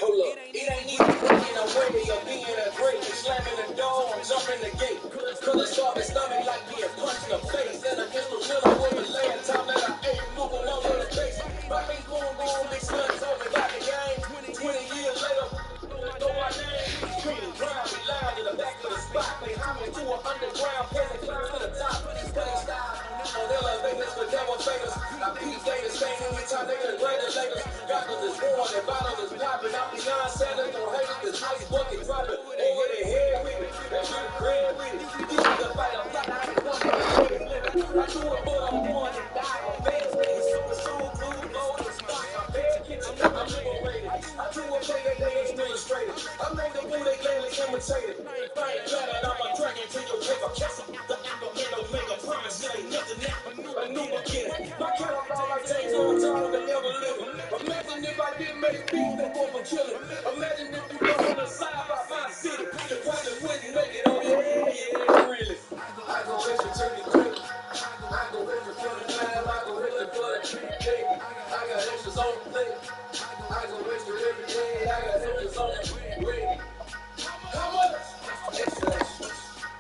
Hold up. It ain't even breaking away or being a great. Slamming the door and jumping the gate. Could've started stomach like being punched in the face. And against the window was the last time that I ate moving on to the base. My face going wrong, big son told me about the game. 20 years later, know my name. Treated ground, we lounge in the back of the spot. They homing to an underground, passing climb to the top. Playing style on elevators for devil faders. I peep gators, staying anytime they get greater later. Goggles is worn and bottles is popping. I'm beyond sellers, don't hate it, this ice bucket dropping. They hit it head with it, they shoot it red with it. This is the fight, I'm flat, I ain't one for the living. I do it, but I'm born and die on fans with it. Super soul, blue, low, and stock. I'm bad kitchen, I'm liberated. I do it, play that they ain't illustrated. I made the blue, they gladly imitated. I ain't glad I'm a dragon to your paper. Castle, the apple, and omega. Promise it ain't nothing now. A new beginning. My cattle all like James on time and never living. Imagine if I didn't make beef that for killing. Imagine if you go on the side by my city. You probably wouldn't make it on your head, yeah, really. I go extra turkey quick. I go extra for the time. I go extra for the treat day. I got extras on the plate. I go extra every day. I got extras on the way. How much? Extra, extra.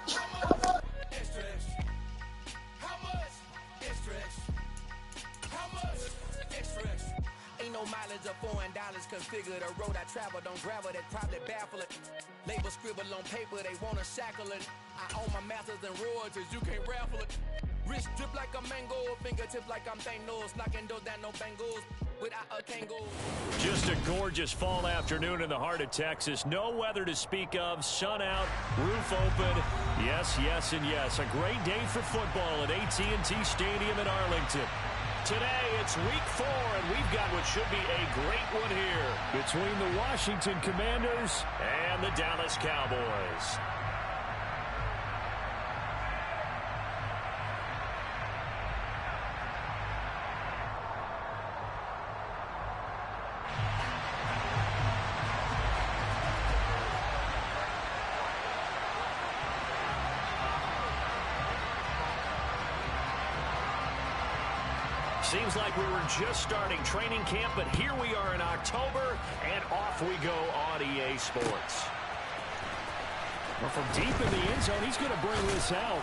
How much? Extra, extra. How much? Extra, extra. How much? Extra, extra. Ain't no mileage of $4 configure the road I travel. Don't gravel that probably baffle it. Label scribble on paper, they wanna shackle it. I own my masters and royalties, you can't raffle it. Wrist drip like a mango, fingertips like I'm Thanos. Knocking doors down, no bangles. Without a Kango. Just a gorgeous fall afternoon in the heart of Texas. No weather to speak of. Sun out, roof open. Yes, yes, and yes. A great day for football at AT&T Stadium in Arlington. Today, it's week 4, and we've got what should be a great one here between the Washington Commanders and the Dallas Cowboys. Seems like we were just starting training camp, but here we are in October, and off we go on EA Sports. Well, from deep in the end zone, he's going to bring this out.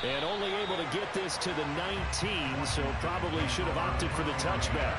And only able to get this to the 19, so probably should have opted for the touchback.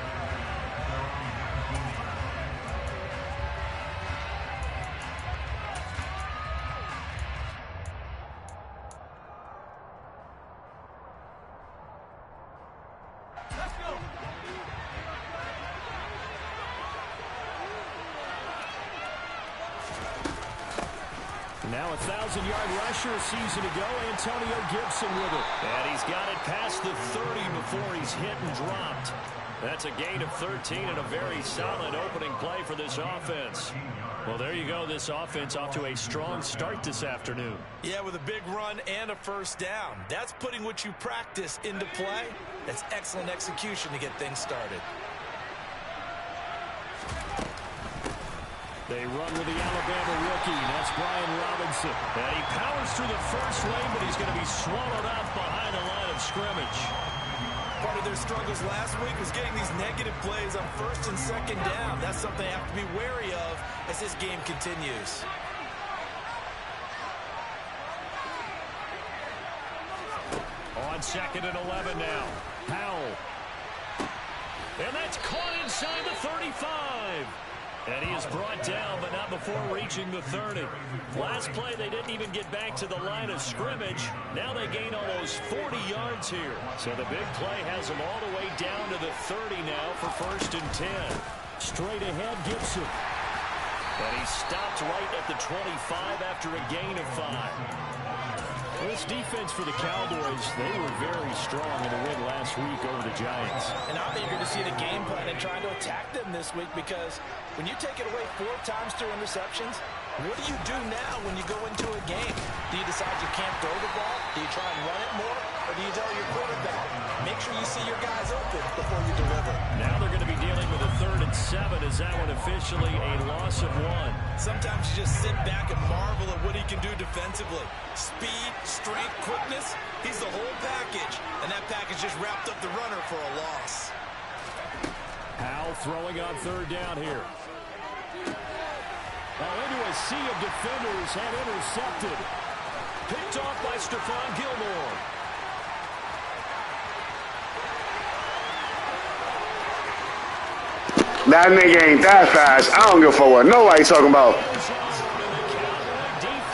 Now a 1,000-yard rusher season to go. Antonio Gibson with it. And he's got it past the 30 before he's hit and dropped. That's a gain of 13 and a very solid opening play for this offense. Well, there you go. This offense off to a strong start this afternoon. Yeah, with a big run and a first down. That's putting what you practice into play. That's excellent execution to get things started. They run with the Alabama rookie. That's Brian Robinson. And he powers through the first lane, but he's going to be swallowed up behind the line of scrimmage. Part of their struggles last week was getting these negative plays on first and second down. That's something they have to be wary of as this game continues. On 2nd and 11 now. Powell. And that's caught inside the 35. And he is brought down, but not before reaching the 30. Last play, they didn't even get back to the line of scrimmage. Now they gain almost 40 yards here. So the big play has them all the way down to the 30 now for 1st and 10. Straight ahead, Gibson. And he stopped right at the 25 after a gain of 5. This defense for the Cowboys, they were very strong in the win last week over the Giants. And I'm eager to see the game plan and trying to attack them this week, because when you take it away 4 times through interceptions, what do you do now when you go into a game? Do you decide you can't throw the ball? Do you try and run it more? Or do you tell your quarterback, make sure you see your guys open before you deliver? Now they're going to be dealing with a 3rd and 7. Is that one officially a loss of 1? Sometimes you just sit back and marvel at what he can do defensively. Speed, strength, quickness. He's the whole package, and that package just wrapped up the runner for a loss. Howell throwing on third down here. Into a sea of defenders and intercepted. Picked off by Stephon Gilmore. That nigga ain't that fast. I don't give a fuck what nobody talking about.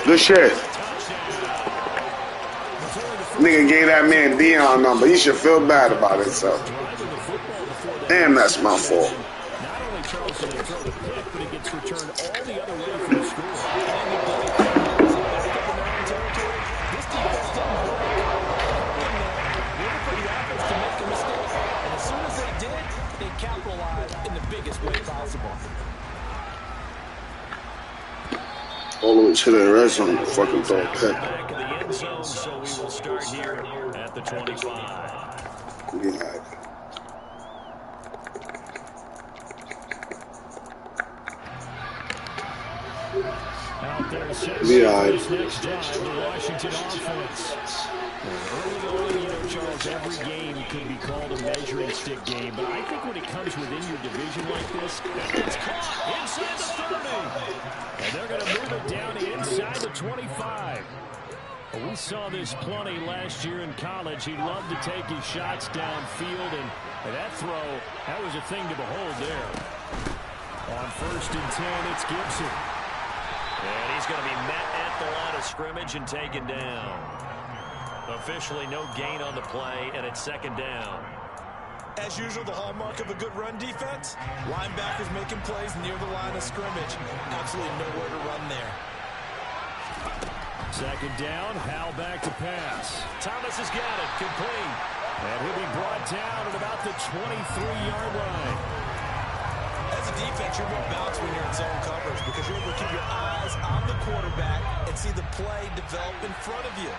Good shit. Nigga gave that man Dion number. He should feel bad about himself. Damn, that's my fault. Not only Charles did he throw the pick, but it gets returned all the other way from the score. This defense didn't break. Waiting for the offense to make a mistake. And as soon as they did, they capitalized in the biggest way possible. All the way to the red zone, the fucking throw a pick. Back in the end zone, so we will start here at the 25. Yeah. Out there, sets Yeah. his next drive, the Washington offense. Early on, you know, Charles, every game could be called a measuring stick game, but I think when it comes within your division like this, it's caught inside the 30. And they're going to move it down inside the 25. Well, we saw this plenty last year in college. He loved to take his shots downfield, and that throw, that was a thing to behold there. On 1st and 10, it's Gibson. And he's going to be met at the line of scrimmage and taken down. Officially no gain on the play, and it's 2nd down. As usual, the hallmark of a good run defense, linebackers making plays near the line of scrimmage. Absolutely nowhere to run there. 2nd down, Howell back to pass. Thomas has got it, complete. And he'll be brought down at about the 23-yard line. As a defense, you're more balanced when you're in zone coverage because you're able to keep your eyes on the quarterback and see the play develop in front of you.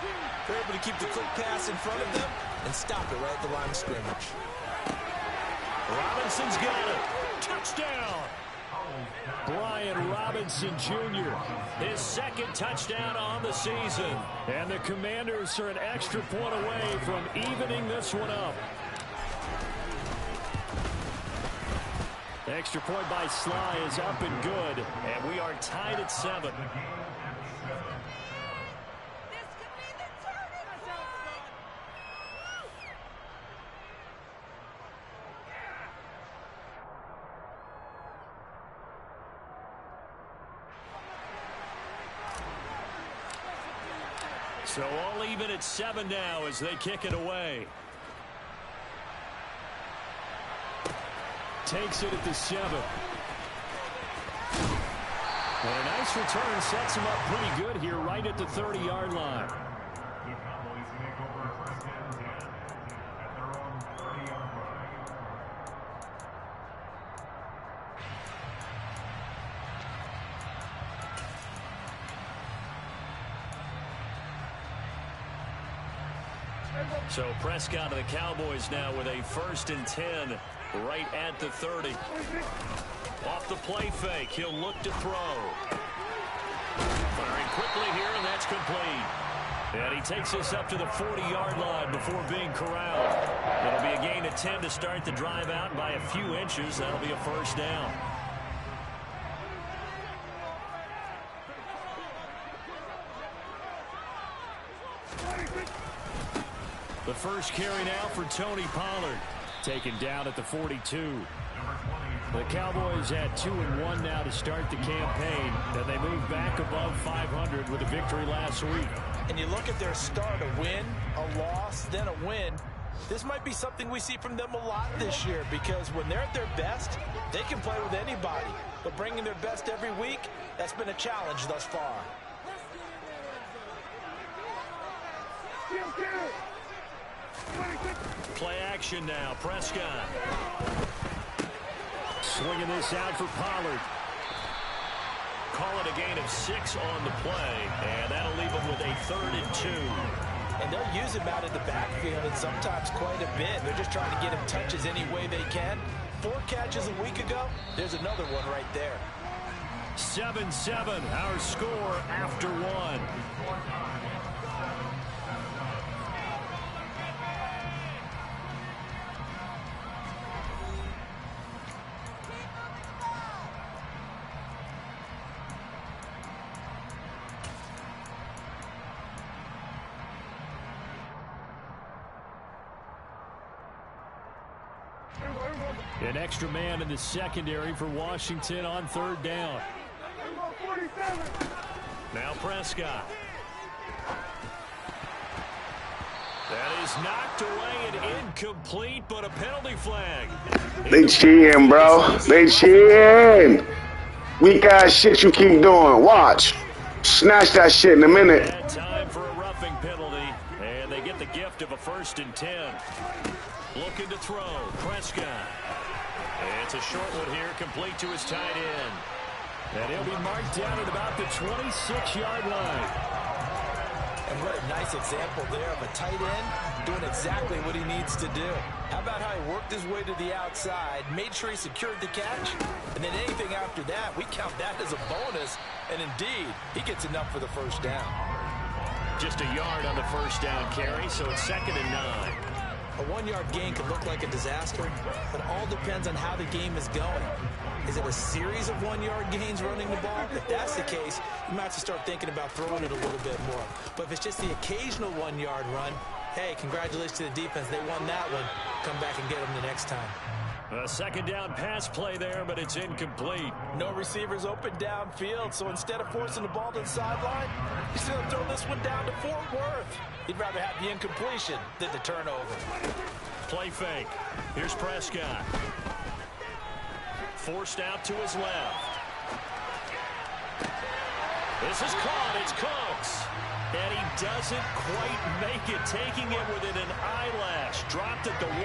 You're able to keep the quick pass in front of them and stop it right at the line of scrimmage. Robinson's got it. Touchdown. Brian Robinson Jr., his 2nd touchdown on the season. And the Commanders are an extra point away from evening this one up. Extra point by Sly is up and good, and we are tied at 7. So all even at 7 now as they kick it away. Takes it at the 7. And a nice return sets him up pretty good here right at the 30-yard line. So Prescott of the Cowboys now with a 1st and 10 right at the 30. Off the play fake, he'll look to throw. Firing quickly here, and that's complete. And he takes us up to the 40-yard line before being corralled. It'll be a gain of 10 to start the drive out by a few inches. That'll be a 1st down. The first carry now for Tony Pollard. Taken down at the 42. The Cowboys at 2-1 now to start the campaign. Then they move back above 500 with a victory last week. And you look at their start, a win, a loss, then a win. This might be something we see from them a lot this year because when they're at their best, they can play with anybody. But bringing their best every week, that's been a challenge thus far. Play action now. Prescott. Swinging this out for Pollard. Call it a gain of 6 on the play, and that'll leave them with a 3rd and 2. And they'll use him out in the backfield and sometimes quite a bit. They're just trying to get him touches any way they can. 4 catches a week ago. There's another one right there. 7-7, our score after 1. An extra man in the secondary for Washington on 3rd down. Now Prescott. That is knocked away and incomplete, but a penalty flag. They cheating, bro. They cheating. Weak ass shit you keep doing. Watch. Snatch that shit in a minute. And time for a roughing penalty, and they get the gift of a 1st and 10. Looking to throw. Prescott. It's a short one here, complete to his tight end. And he'll be marked down at about the 26-yard line. And what a nice example there of a tight end doing exactly what he needs to do. How about how he worked his way to the outside, made sure he secured the catch, and then anything after that, we count that as a bonus. And indeed, he gets enough for the 1st down. Just a yard on the 1st down carry, so it's 2nd and 9. A 1-yard gain can look like a disaster, but it all depends on how the game is going. Is it a series of 1-yard gains running the ball? If that's the case, you might have to start thinking about throwing it a little bit more. But if it's just the occasional 1-yard run, hey, congratulations to the defense. They won that one. Come back and get them the next time. A 2nd down pass play there, but it's incomplete. No receivers open downfield, so instead of forcing the ball to the sideline, he's going to throw this one down to Fort Worth. He'd rather have the incompletion than the turnover. Play fake. Here's Prescott. Forced out to his left. This is caught. It's Cooks. And he doesn't quite make it, taking it within an eyelash. Dropped at the 1.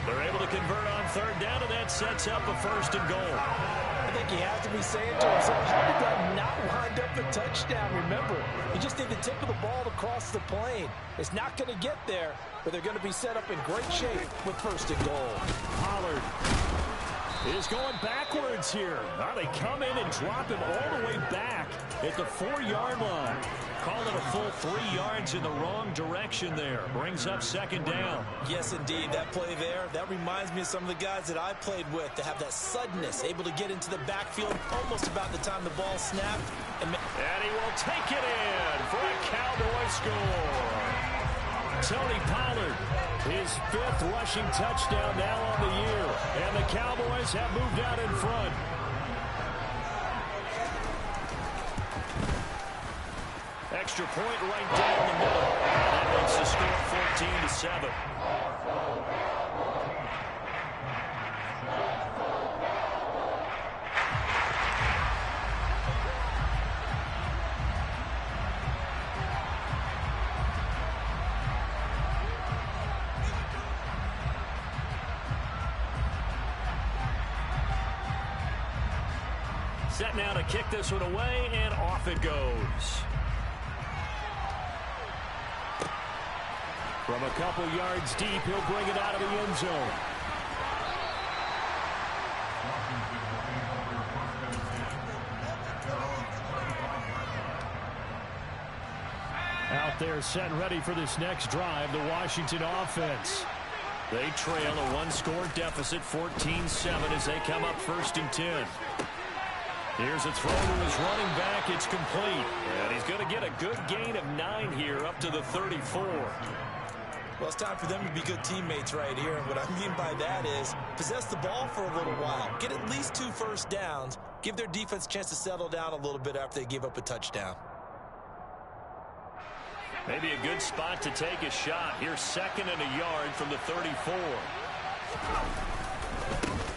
They're able to convert on 3rd down, and that sets up a 1st and goal. I think he has to be saying to himself, how did that not wind up a touchdown? Remember, you just need the tip of the ball to cross the plane. It's not going to get there, but they're going to be set up in great shape with 1st and goal. Pollard is going backwards here. They come in and drop him all the way back at the 4-yard line. Call it a full 3 yards in the wrong direction there. Brings up 2nd down. Yes, indeed. That play there, that reminds me of some of the guys that I played with to have that suddenness, able to get into the backfield almost about the time the ball snapped. And he will take it in for a Cowboy score. Tony Pollard, his 5th rushing touchdown now on the year. And the Cowboys have moved out in front. Extra point right down the middle. And that makes the score 14-7. Set now to kick this one away, and off it goes. From a couple yards deep, he'll bring it out of the end zone. Out there set and ready for this next drive, the Washington offense. They trail a 1-score deficit, 14-7, as they come up 1st and 10. Here's a throw to his running back. It's complete. And he's going to get a good gain of 9 here up to the 34. Well, it's time for them to be good teammates right here. And what I mean by that is possess the ball for a little while. Get at least 2 first downs. Give their defense a chance to settle down a little bit after they give up a touchdown. Maybe a good spot to take a shot. Here's 2nd and a yard from the 34.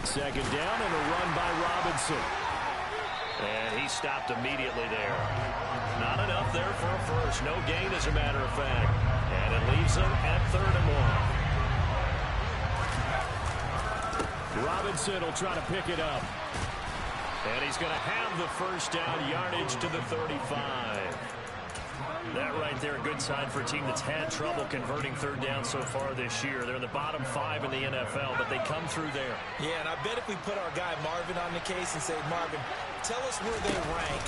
2nd down and a run by Robinson. And he stopped immediately there. Not enough there for a first. No gain, as a matter of fact. And it leaves them at 3rd and 1. Robinson will try to pick it up. And he's going to have the 1st down, yardage to the 35. That right there, a good sign for a team that's had trouble converting 3rd down so far this year. They're in the bottom 5 in the NFL, but they come through there. Yeah, and I bet if we put our guy Marvin on the case and say, Marvin, tell us where they rank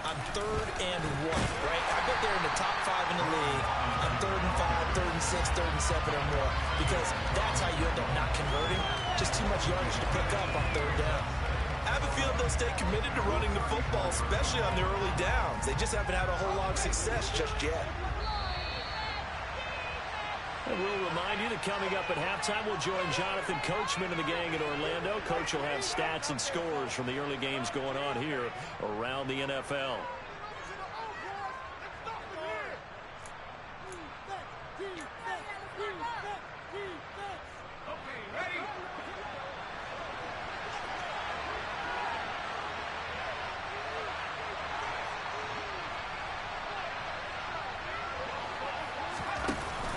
on 3rd and 1, right? I bet they're in the top 5 in the league on 3rd and 5, 3rd and 6, 3rd and 7 or more, because that's how you end up not converting. Just too much yardage to pick up on 3rd down. I have a feeling they'll stay committed to running the football, especially on their early downs. They just haven't had a whole lot of success just yet. And we'll remind you that coming up at halftime, we'll join Jonathan Coachman and the gang in Orlando. Coach will have stats and scores from the early games going on here around the NFL.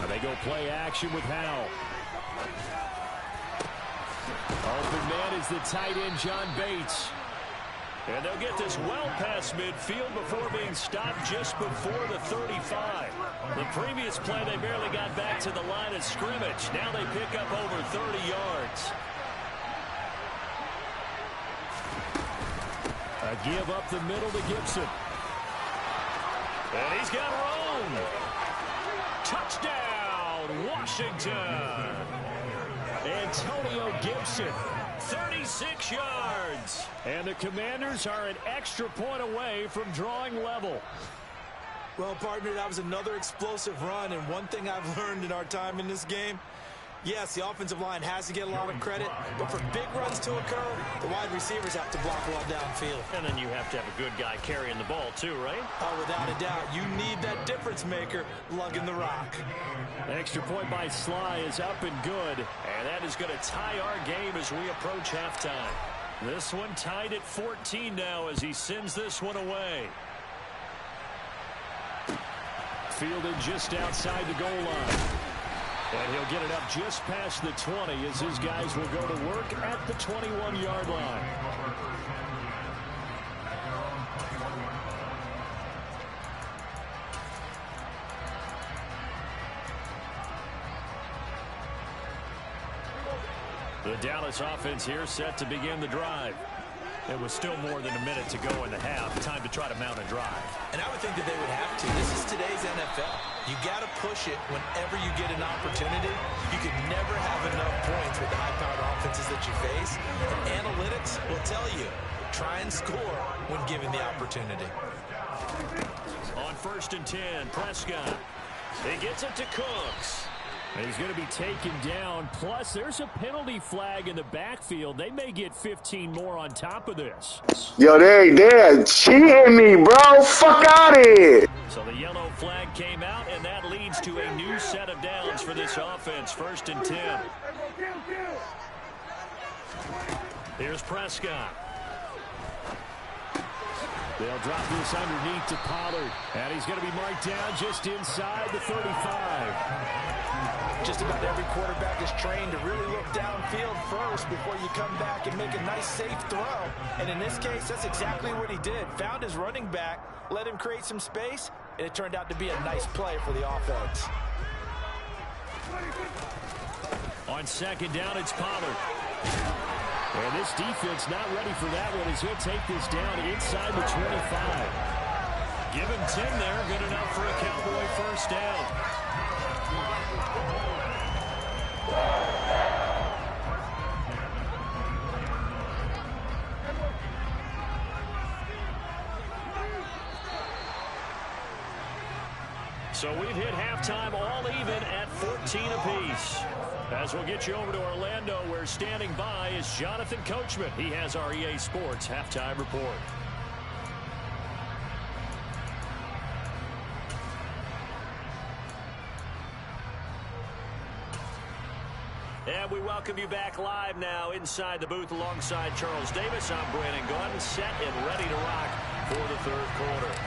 They go play action with Howell. Open man is the tight end, John Bates. And they'll get this well past midfield before being stopped just before the 35. The previous play, they barely got back to the line of scrimmage. Now they pick up over 30 yards. A give up the middle to Gibson. And he's got room. Touchdown, Washington. Antonio Gibson, 36 yards. And the Commanders are an extra point away from drawing level. Well, partner, that was another explosive run. And one thing I've learned in our time in this game, yes, the offensive line has to get a lot of credit, but for big runs to occur, the wide receivers have to block well downfield. And then you have to have a good guy carrying the ball too, right? Oh, without a doubt. You need that difference maker lugging the rock. Extra point by Sly is up and good, and that is going to tie our game as we approach halftime. This one tied at 14 now as he sends this one away. Fielded just outside the goal line. And he'll get it up just past the 20 as his guys will go to work at the 21-yard line. The Dallas offense here set to begin the drive. It was still more than a minute to go in the half. Time to try to mount a drive. And I would think that they would have to. This is today's NFL. You got to push it whenever you get an opportunity. You can never have enough points with the high-powered offenses that you face. And analytics will tell you, try and score when given the opportunity. On 1st and 10, Prescott. He gets it to Cooks. He's going to be taken down. Plus, there's a penalty flag in the backfield. They may get 15 more on top of this. Yo, they're cheating me, bro. Fuck out of here. So the yellow flag came out, and that leads to a new set of downs for this offense. 1st and 10. Here's Prescott. They'll drop this underneath to Pollard. And he's going to be marked down just inside the 35. Just about every quarterback is trained to really look downfield first before you come back and make a nice, safe throw. And in this case, that's exactly what he did. Found his running back, let him create some space, and it turned out to be a nice play for the offense. On 2nd down, it's Pollard. And this defense not ready for that one as he'll take this down inside the 25. Give him 10 there. Good enough for a Cowboy 1st down. So we've hit halftime all even at 14 apiece. As we'll get you over to Orlando, where standing by is Jonathan Coachman. He has our EA Sports halftime report. And we welcome you back live now inside the booth alongside Charles Davis. I'm Brandon Gordon, set and ready to rock for the 3rd quarter.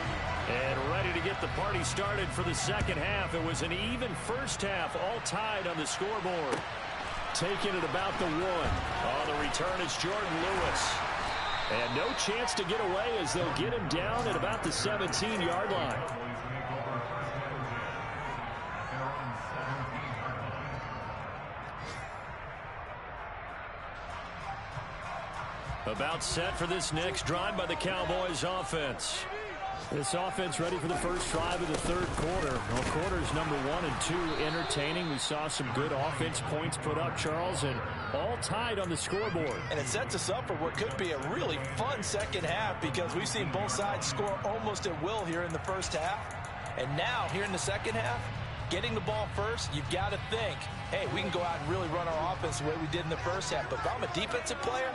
And ready to get the party started for the 2nd half. It was an even 1st half, all tied on the scoreboard. Taking it about the 1. On the return is Jordan Lewis. And no chance to get away as they'll get him down at about the 17-yard line. About set for this next drive by the Cowboys offense. This offense ready for the first drive of the 3rd quarter. Well, quarters number 1 and 2 entertaining. We saw some good offense points put up, Charles, and all tied on the scoreboard. And it sets us up for what could be a really fun 2nd half because we've seen both sides score almost at will here in the 1st half. And now, here in the 2nd half, getting the ball first, you've got to think, hey, we can go out and really run our offense the way we did in the first half. But if I'm a defensive player,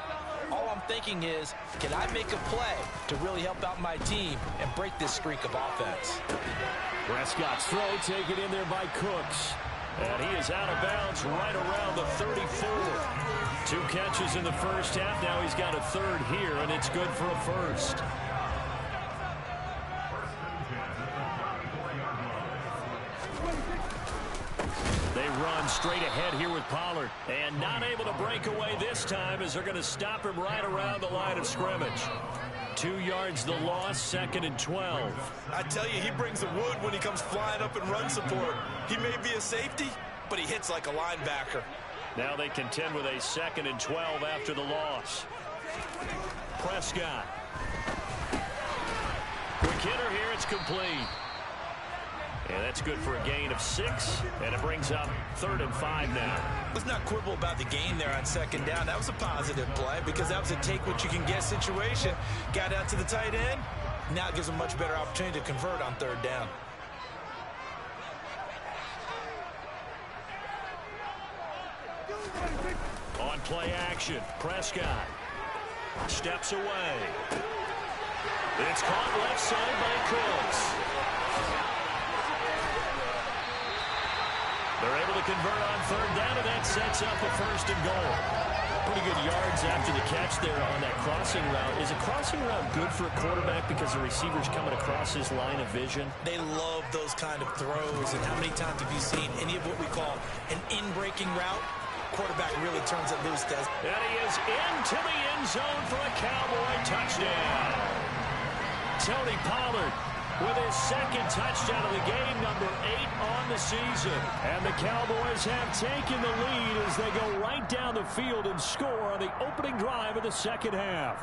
all I'm thinking is, can I make a play to really help out my team and break this streak of offense? Prescott's throw taken in there by Cooks. And he is out of bounds right around the 34. 2 catches in the first half. Now he's got a third here, and it's good for a first. They run straight ahead here with Pollard. And not able to break away this time as they're going to stop him right around the line of scrimmage. 2 yards the loss, 2nd and 12. I tell you, he brings the wood when he comes flying up in run support. He may be a safety, but he hits like a linebacker. Now they contend with a 2nd and 12 after the loss. Prescott. Quick hitter here, it's complete. And that's good for a gain of 6, and it brings up 3rd and 5 now. Let's not quibble about the gain there on 2nd down. That was a positive play because that was a take-what-you-can-get situation. Got out to the tight end. Now it gives a much better opportunity to convert on 3rd down. On play action, Prescott steps away. It's caught left side by Cooks. They're able to convert on 3rd down, and that sets up a 1st and goal. Pretty good yards after the catch there on that crossing route. Is a crossing route good for a quarterback because the receiver's coming across his line of vision? They love those kind of throws, and how many times have you seen any of what we call an in-breaking route? Quarterback really turns it loose, does. And he is into the end zone for a Cowboy touchdown. Tony Pollard with his 2nd touchdown of the game, number 8 on the season. And the Cowboys have taken the lead as they go right down the field and score on the opening drive of the 2nd half.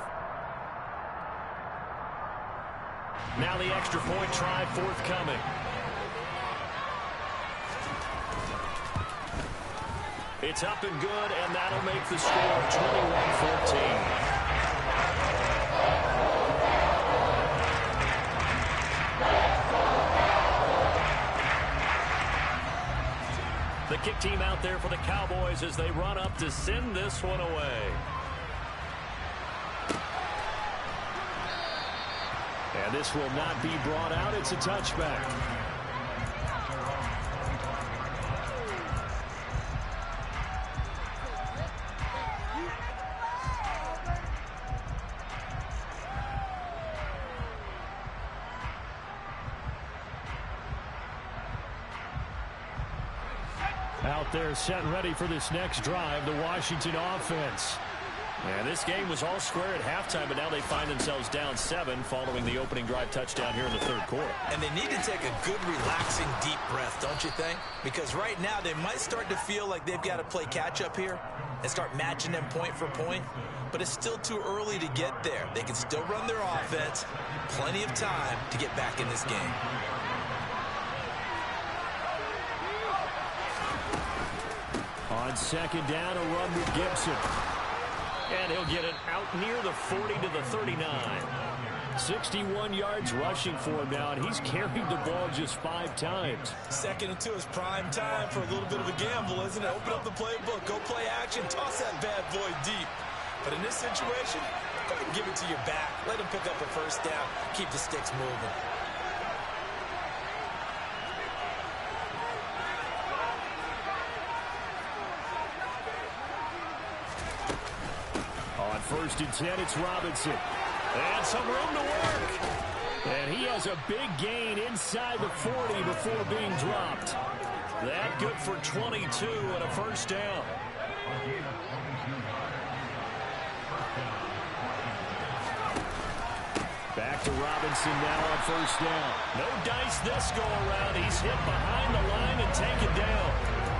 Now the extra point try forthcoming. It's up and good, and that'll make the score 21-14. The kick team out there for the Cowboys as they run up to send this one away. And this will not be brought out. It's a touchback. Out there set and ready for this next drive, the Washington offense. And this game was all square at halftime, but now they find themselves down 7 following the opening drive touchdown here in the 3rd quarter. And they need to take a good, relaxing, deep breath, don't you think? Because right now they might start to feel like they've got to play catch-up here and start matching them point for point. But it's still too early to get there. They can still run their offense. Plenty of time to get back in this game. On 2nd down, a run with Gibson. And he'll get it out near the 40 to the 39. 61 yards rushing for him now, and he's carried the ball just 5 times. 2nd and 2 is prime time for a little bit of a gamble, isn't it? Open up the playbook, go play action, toss that bad boy deep. But in this situation, go ahead and give it to your back. Let him pick up a 1st down. Keep the sticks moving. On 1st and 10, it's Robinson. And some room to work. And he has a big gain inside the 40 before being dropped. That good for 22 and a 1st down. Back to Robinson now on 1st down. No dice this go around. He's hit behind the line and taken down.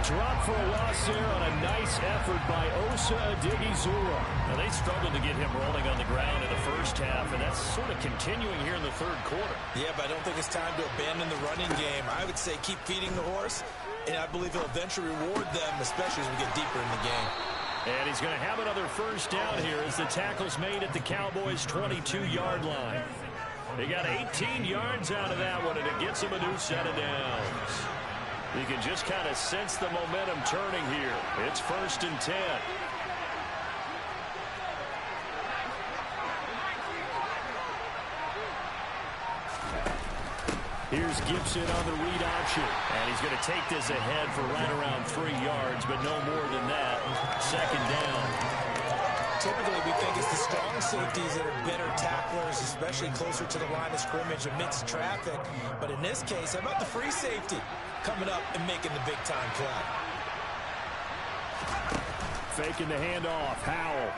Drop for a loss there on a nice effort by Osa Odighizuwa. Now they struggled to get him rolling on the ground in the 1st half, and that's sort of continuing here in the 3rd quarter. Yeah, but I don't think it's time to abandon the running game. I would say keep feeding the horse, and I believe he'll eventually reward them, especially as we get deeper in the game. And he's going to have another 1st down here as the tackle's made at the Cowboys' 22-yard line. They got 18 yards out of that one, and it gets him a new set of downs. You can just kind of sense the momentum turning here. It's 1st and 10. Here's Gibson on the read option. And he's going to take this ahead for right around 3 yards, but no more than that. 2nd down. Typically, we think it's the strong safeties that are better tacklers, especially closer to the line of scrimmage amidst traffic. But in this case, how about the free safety coming up and making the big-time play? Faking the handoff. Howell.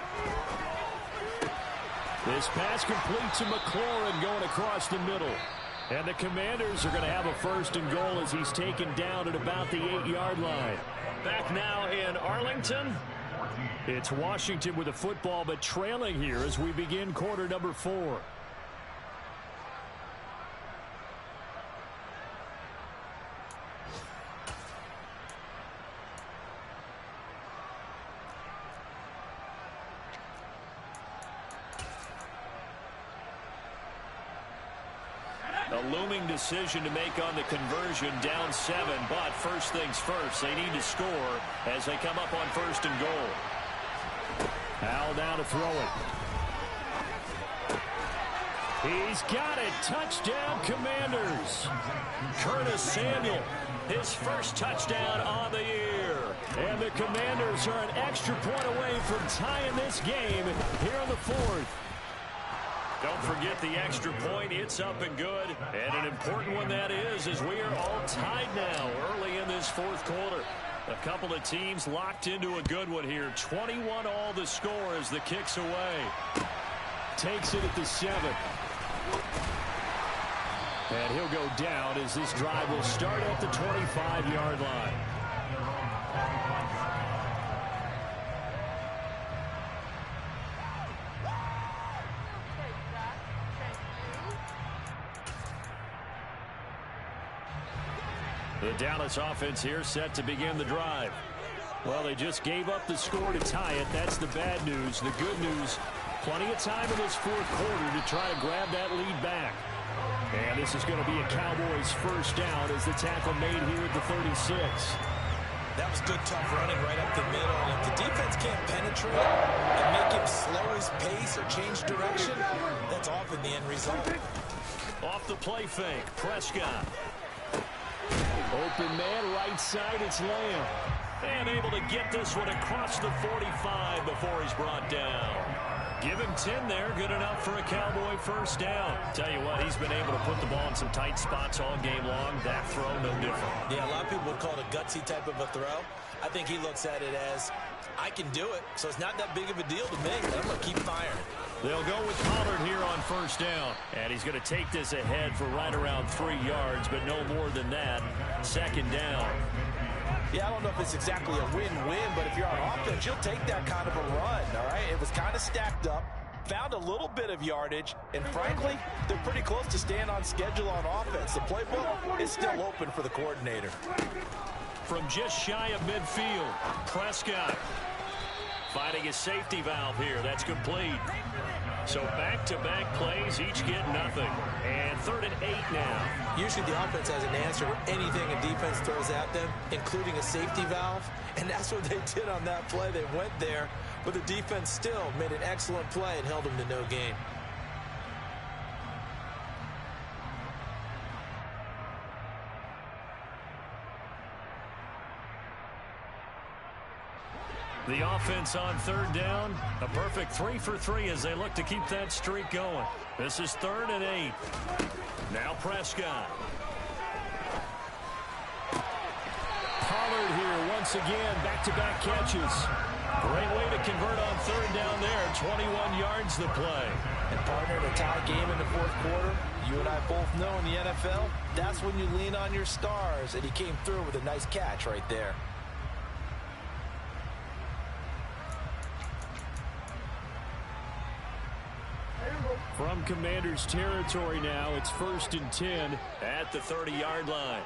This pass complete to McLaurin going across the middle. And the Commanders are going to have a 1st and goal as he's taken down at about the 8-yard line. Back now in Arlington. It's Washington with the football, but trailing here as we begin quarter number 4. A looming decision to make on the conversion, down 7, but first things first, they need to score as they come up on 1st and goal. Howell down to throw it. He's got it. Touchdown, Commanders. Curtis Samuel, his first touchdown on the year. And the Commanders are an extra point away from tying this game here in the 4th. Don't forget the extra point. It's up and good. And an important one that is, as we are all tied now early in this 4th quarter. A couple of teams locked into a good one here. 21 all the score as the kick's away. Takes it at the 7. And he'll go down as this drive will start at the 25-yard line. The Dallas offense here set to begin the drive. Well, they just gave up the score to tie it. That's the bad news. The good news, plenty of time in this 4th quarter to try to grab that lead back. And this is going to be a Cowboys 1st down as the tackle made here at the 36. That was good, tough running right up the middle. And if the defense can't penetrate and make him slow his pace or change direction, that's often the end result. Off the play fake, Prescott. Open man, right side, it's Lamb. And able to get this one across the 45 before he's brought down. Give him 10 there, good enough for a Cowboy 1st down. Tell you what, he's been able to put the ball in some tight spots all game long. That throw, no different. Yeah, a lot of people would call it a gutsy type of a throw. I think he looks at it as, I can do it, so it's not that big of a deal to me. I'm going to keep firing. They'll go with Pollard here on 1st down. And he's going to take this ahead for right around 3 yards, but no more than that. 2nd down. Yeah, I don't know if it's exactly a win-win, but if you're on offense, you'll take that kind of a run, all right? It was kind of stacked up, found a little bit of yardage, and frankly, they're pretty close to staying on schedule on offense. The playbook is still open for the coordinator. From just shy of midfield, Prescott finding a safety valve here. That's complete. So back-to-back plays, each get nothing. And 3rd and 8 now. Usually the offense has an answer to anything a defense throws at them, including a safety valve. And that's what they did on that play. They went there, but the defense still made an excellent play and held them to no gain. The offense on 3rd down, a perfect 3 for 3 as they look to keep that streak going. This is 3rd and 8. Now Prescott. Pollard here once again, back-to-back catches. Great way to convert on 3rd down there, 21 yards the play. And partner, in a tie game in the 4th quarter, you and I both know in the NFL, that's when you lean on your stars, and he came through with a nice catch right there. From Commanders territory now, it's 1st and 10 at the 30-yard line.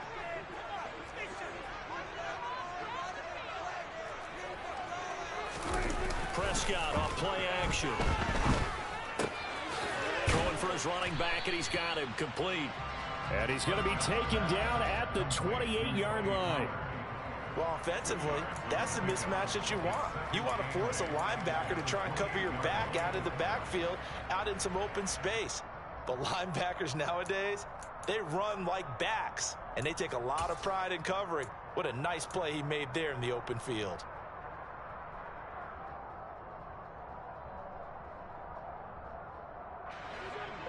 Prescott off play action. Throwing for his running back, and he's got him complete. And he's going to be taken down at the 28-yard line. Well, offensively, that's the mismatch that you want. You want to force a linebacker to try and cover your back out of the backfield, out in some open space. But linebackers nowadays, they run like backs, and they take a lot of pride in covering. What a nice play he made there in the open field.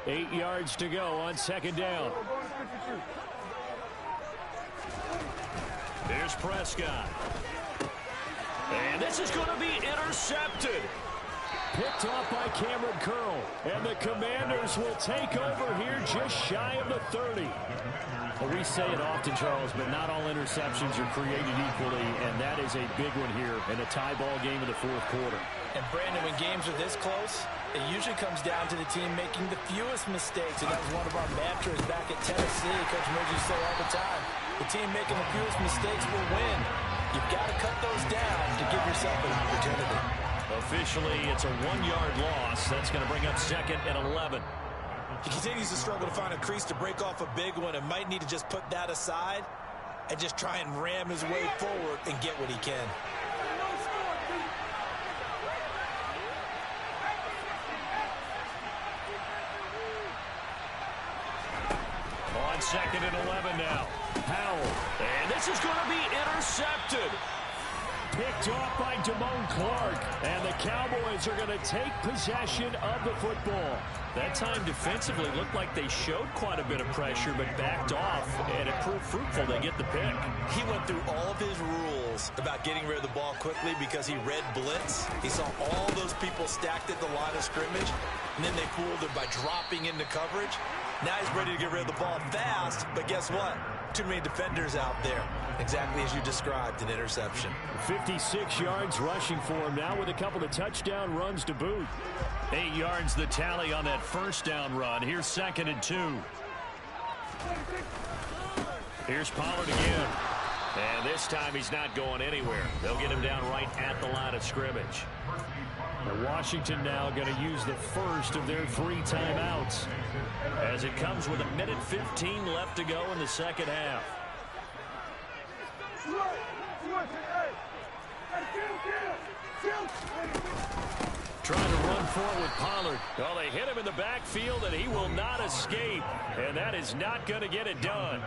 Eight yards to go on second down. Here's Prescott. And this is going to be intercepted. Picked off by Cameron Curl. And the Commanders will take over here just shy of the 30. Well, we say it often, Charles, but not all interceptions are created equally, and that is a big one here in a tie ball game in the fourth quarter. And, Brandon, when games are this close, it usually comes down to the team making the fewest mistakes, and that was one of our mantras back at Tennessee. Coach Murphy said all the time, the team making the fewest mistakes will win. You've got to cut those down to give yourself an opportunity. Officially, it's a 1-yard loss. That's going to bring up second and 11. He continues to struggle to find a crease to break off a big one and might need to just put that aside and just try and ram his way forward and get what he can. On second and 11 now. Powell. And this is going to be intercepted. Picked off by Damone Clark. And the Cowboys are going to take possession of the football. That time defensively looked like they showed quite a bit of pressure but backed off, and it proved fruitful. They get the pick. He went through all of his rules about getting rid of the ball quickly because he read blitz. He saw all those people stacked at the line of scrimmage, and then they fooled him by dropping into coverage. Now he's ready to get rid of the ball fast, but guess what? Too many defenders out there. Exactly as you described, an interception. 56 yards rushing for him now with a couple of touchdown runs to boot. 8 yards the tally on that first down run. Here's second and 2. Here's Pollard again. And this time he's not going anywhere. They'll get him down right at the line of scrimmage. Now Washington now going to use the first of their 3 timeouts as it comes with 1:15 left to go in the second half. Trying to run forward with Pollard. Well, they hit him in the backfield, and he will not escape. And that is not going to get it done.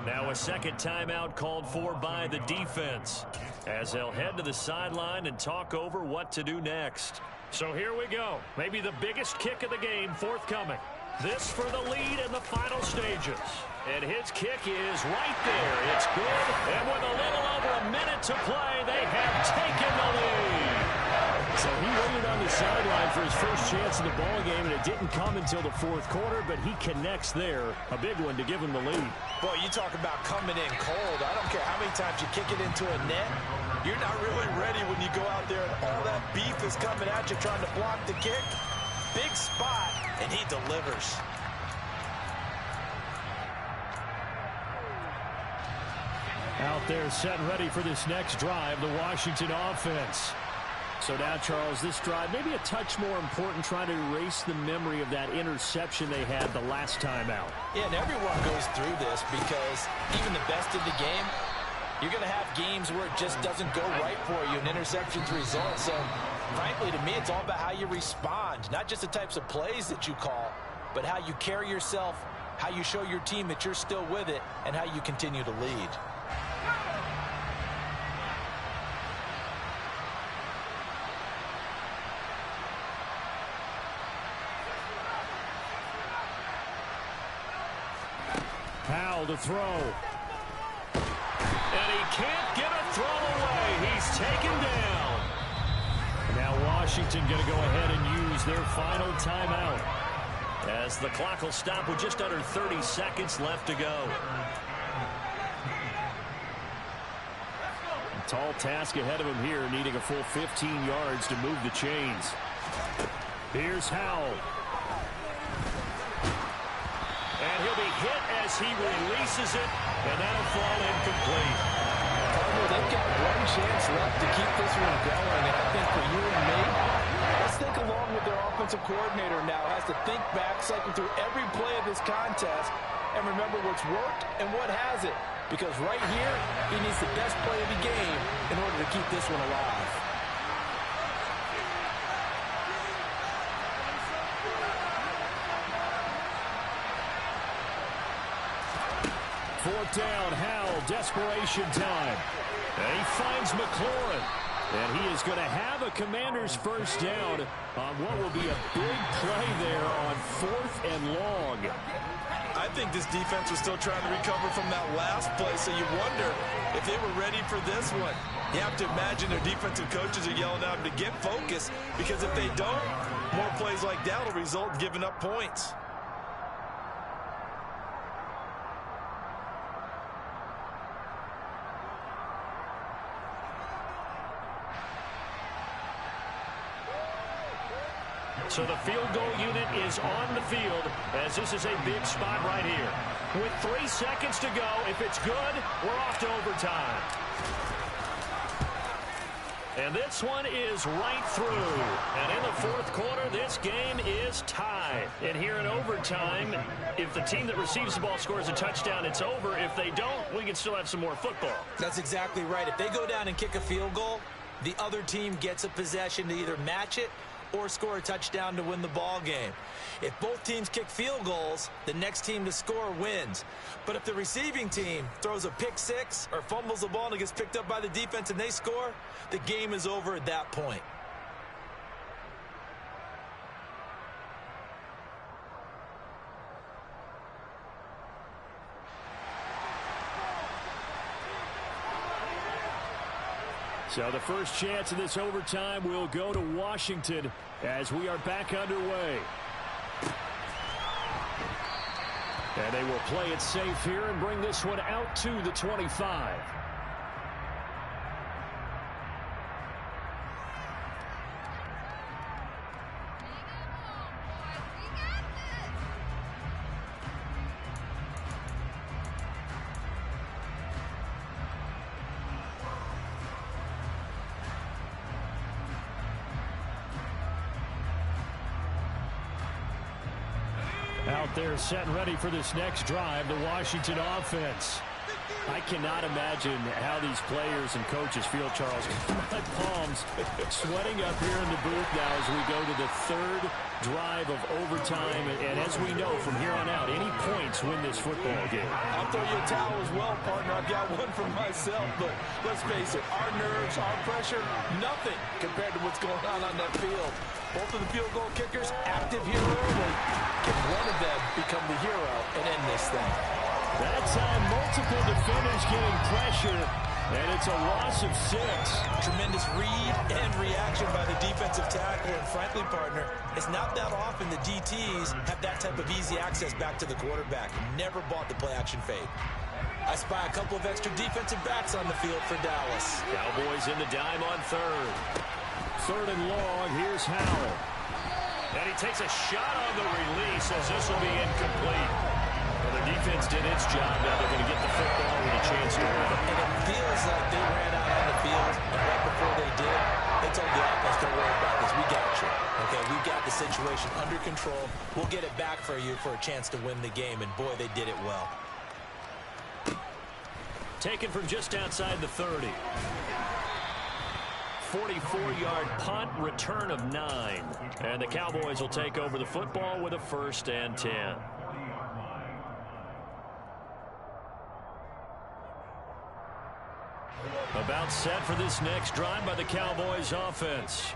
Now a second timeout called for by the defense as they'll head to the sideline and talk over what to do next. So here we go. Maybe the biggest kick of the game forthcoming. This for the lead in the final stages. And his kick is right there. It's good. And with a little over a minute to play, they have taken the lead. So he waited on the sideline for his first chance in the ball game, and it didn't come until the fourth quarter, but he connects there. A big one to give him the lead. Boy, you talk about coming in cold. I don't care how many times you kick it into a net. You're not really ready when you go out there and all that beef is coming at you trying to block the kick. Big spot, and he delivers. Out there set and ready for this next drive, the Washington offense. So now, Charles, this drive maybe a touch more important, trying to erase the memory of that interception they had the last time out. Yeah, and everyone goes through this because even the best in the game, you're going to have games where it just doesn't go right for you, and interceptions result. So, frankly, to me, it's all about how you respond, not just the types of plays that you call, but how you carry yourself, how you show your team that you're still with it, and how you continue to lead. Powell to throw. And he can't get a throw away. He's taken down. Now Washington going to go ahead and use their final timeout as the clock will stop with just under 30 seconds left to go. A tall task ahead of him here, needing a full 15 yards to move the chains. Here's Howell. And he'll be hit as he releases it, and that'll fall incomplete. Partner, they've got one chance left to keep this one going, and I think for you and me, let's think along with their offensive coordinator now. Has to think back, cycle through every play of this contest, and remember what's worked and what hasn't. Because right here, he needs the best play of the game in order to keep this one alive. Fourth down, Howell, desperation time. And he finds McLaurin. And he is going to have a Commander's first down on what will be a big play there on 4th and long. I think this defense was still trying to recover from that last play, so you wonder if they were ready for this one. You have to imagine their defensive coaches are yelling at them to get focused, because if they don't, more plays like that will result in giving up points. So the field goal unit is on the field as this is a big spot right here. With 3 seconds to go, if it's good, we're off to overtime. And this one is right through. And in the 4th quarter, this game is tied. And here in overtime, if the team that receives the ball scores a touchdown, it's over. If they don't, we can still have some more football. That's exactly right. If they go down and kick a field goal, the other team gets a possession to either match it or score a touchdown to win the ball game. If both teams kick field goals, the next team to score wins. But if the receiving team throws a pick six or fumbles the ball and it gets picked up by the defense and they score, the game is over at that point. So the first chance of this overtime will go to Washington as we are back underway. And they will play it safe here and bring this one out to the 25. Out there set and ready for this next drive, the Washington offense. I cannot imagine how these players and coaches feel, Charles. My palms sweating up here in the booth now as we go to the 3rd drive of overtime. And as we know from here on out, any points win this football game. I'll throw you a towel as well, partner. I've got one for myself, but let's face it, our nerves, our pressure, nothing compared to what's going on that field. Both of the field goal kickers active here early. Can one of them become the hero and end this thing? That time, multiple defenders getting pressure, and it's a loss of 6. Tremendous read and reaction by the defensive tackle, and frankly, partner, it's not that often the DTs have that type of easy access back to the quarterback. Never bought the play-action fade. I spy a couple of extra defensive backs on the field for Dallas. Cowboys in the dime on 3rd. 3rd and long, here's Howell. And he takes a shot on the release as this will be incomplete. Well, the defense did its job. Now they're going to get the football with a chance to win. And it feels like they ran out on the field, and right before they did, they told the offense, don't worry about this. We got you. Okay, we got the situation under control. We'll get it back for you for a chance to win the game, and boy, they did it well. Taken from just outside the 30. 44-yard punt, return of 9. And the Cowboys will take over the football with a 1st and 10. About set for this next drive by the Cowboys offense.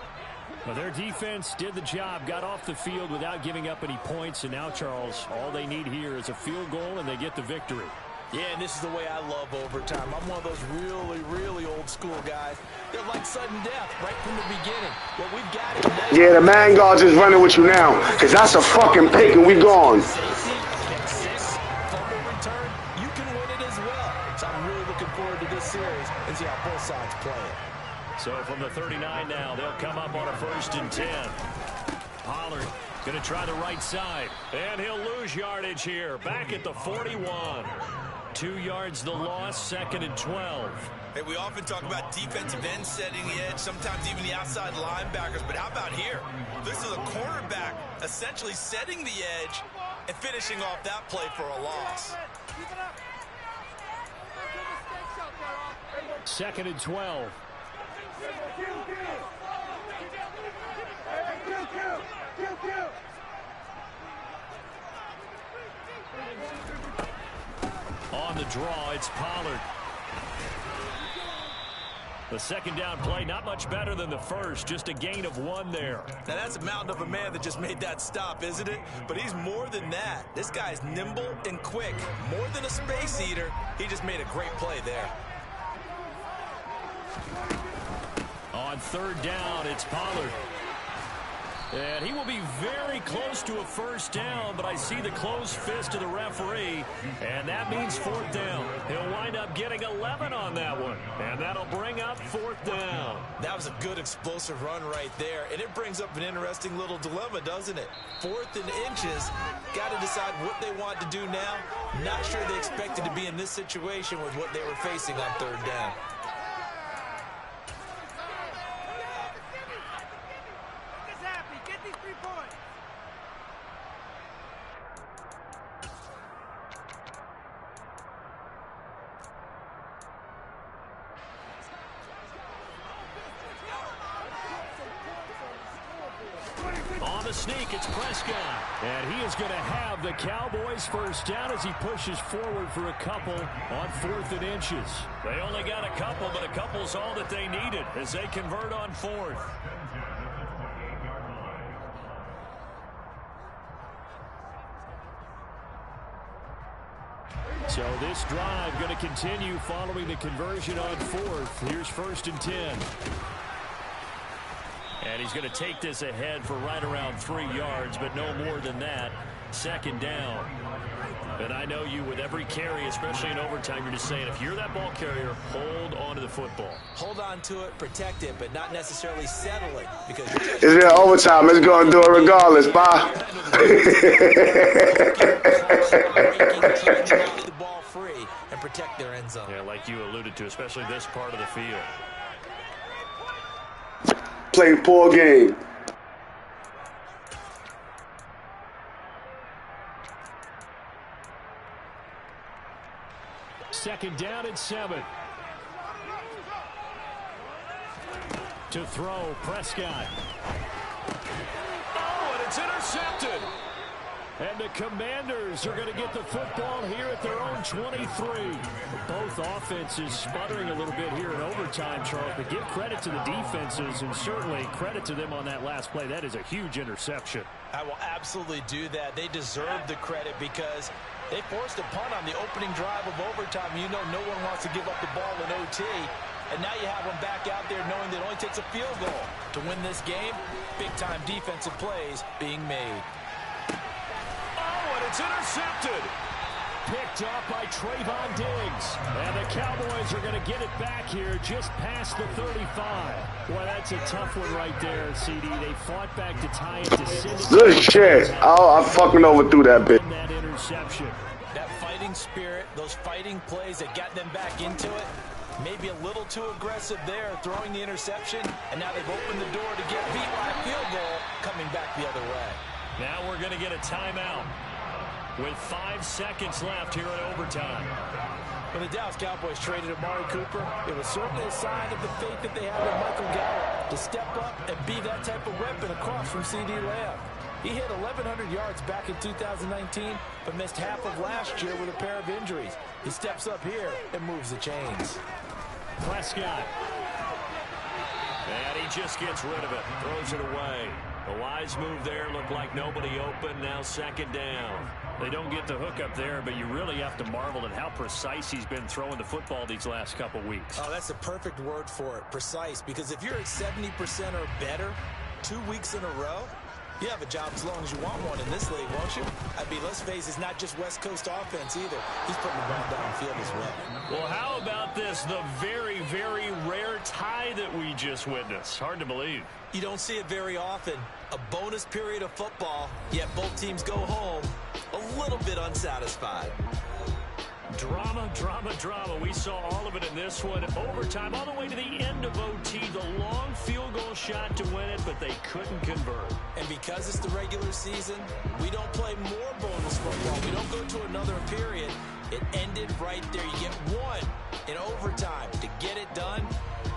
Well, their defense did the job, got off the field without giving up any points. And now, Charles, all they need here is a field goal and they get the victory. Yeah, and this is the way I love overtime. I'm one of those really, really old school guys. They're like sudden death right from the beginning. What we've got is... Yeah, the man guards is running with you now, because that's a fucking pick and we gone. Safety, pick six, fumble return, you can win it as well. So I'm really looking forward to this series and see how both sides play it. So from the 39 now, they'll come up on a 1st and 10. Pollard going to try the right side, and he'll lose yardage here. Back at the 41. 2 yards the loss, 2nd and 12. Hey, we often talk about defensive ends setting the edge, sometimes even the outside linebackers, but how about here? This is a cornerback essentially setting the edge and finishing off that play for a loss. 2nd and 12. On the draw, it's Pollard. The second down play, not much better than the first, just a gain of 1 there. Now that's a mountain of a man that just made that stop, isn't it? But he's more than that. This guy's nimble and quick. More than a space eater, he just made a great play there. On 3rd down, it's Pollard. And he will be very close to a first down, but I see the closed fist of the referee, and that means 4th down. He'll wind up getting 11 on that one, and that'll bring up 4th down. That was a good explosive run right there, and it brings up an interesting little dilemma, doesn't it? 4th and inches, got to decide what they want to do now. Not sure they expected to be in this situation with what they were facing on 3rd down. On the sneak, it's Prescott. And he is going to have the Cowboys first down as he pushes forward for a couple on 4th and inches. They only got a couple, but a couple's all that they needed as they convert on 4th. So this drive going to continue following the conversion on 4th. Here's 1st and 10. And he's going to take this ahead for right around 3 yards, but no more than that. 2nd down. And I know you, with every carry, especially in overtime, you're just saying, if you're that ball carrier, hold on to the football. Hold on to it, protect it, but not necessarily settle it. Because it's in overtime. It's going to do it regardless, bye. The ball free and protect their end zone. Yeah, like you alluded to, especially this part of the field. Played poor game. Second down and 7. To throw, Prescott. Oh, and it's intercepted. And the Commanders are going to get the football here at their own 23. Both offenses sputtering a little bit here in overtime, Charles, but give credit to the defenses and certainly credit to them on that last play. That is a huge interception. I will absolutely do that. They deserve the credit because they forced a punt on the opening drive of overtime. You know no one wants to give up the ball in OT. And now you have them back out there knowing that it only takes a field goal to win this game. Big-time defensive plays being made. It's intercepted. Picked up by Trayvon Diggs. And the Cowboys are going to get it back here just past the 35. Boy, that's a tough one right there, CD. They fought back to tie it to send it. Good shit. Oh, I fucking overthrew that bit. That interception. That fighting spirit, those fighting plays that got them back into it. Maybe a little too aggressive there, throwing the interception. And now they've opened the door to get beat by a field goal, coming back the other way. Now we're going to get a timeout with 5 seconds left here in overtime. When the Dallas Cowboys traded Amari Cooper, it was certainly a sign of the faith that they have in Michael Gallup to step up and be that type of weapon across from C.D. Lamb. He hit 1,100 yards back in 2019, but missed half of last year with a pair of injuries. He steps up here and moves the chains. Prescott. And he just gets rid of it, throws it away. A wise move there, looked like nobody open, now 2nd down. They don't get the hook up there, but you really have to marvel at how precise he's been throwing the football these last couple weeks. Oh, that's a perfect word for it, precise, because if you're at 70% or better 2 weeks in a row, you have a job as long as you want one in this league, won't you? I mean, let's face it, it's not just West Coast offense either. He's putting the ball downfield as well. Well, how about this, the very, very rare tie that we just witnessed? Hard to believe. You don't see it very often. A bonus period of football, yet both teams go home a little bit unsatisfied. Drama, drama, drama. We saw all of it in this one. Overtime, all the way to the end of OT. The long field goal shot to win it, but they couldn't convert. And because it's the regular season, we don't play more bonus football. We don't go to another period. It ended right there. You get one in overtime. To get it done,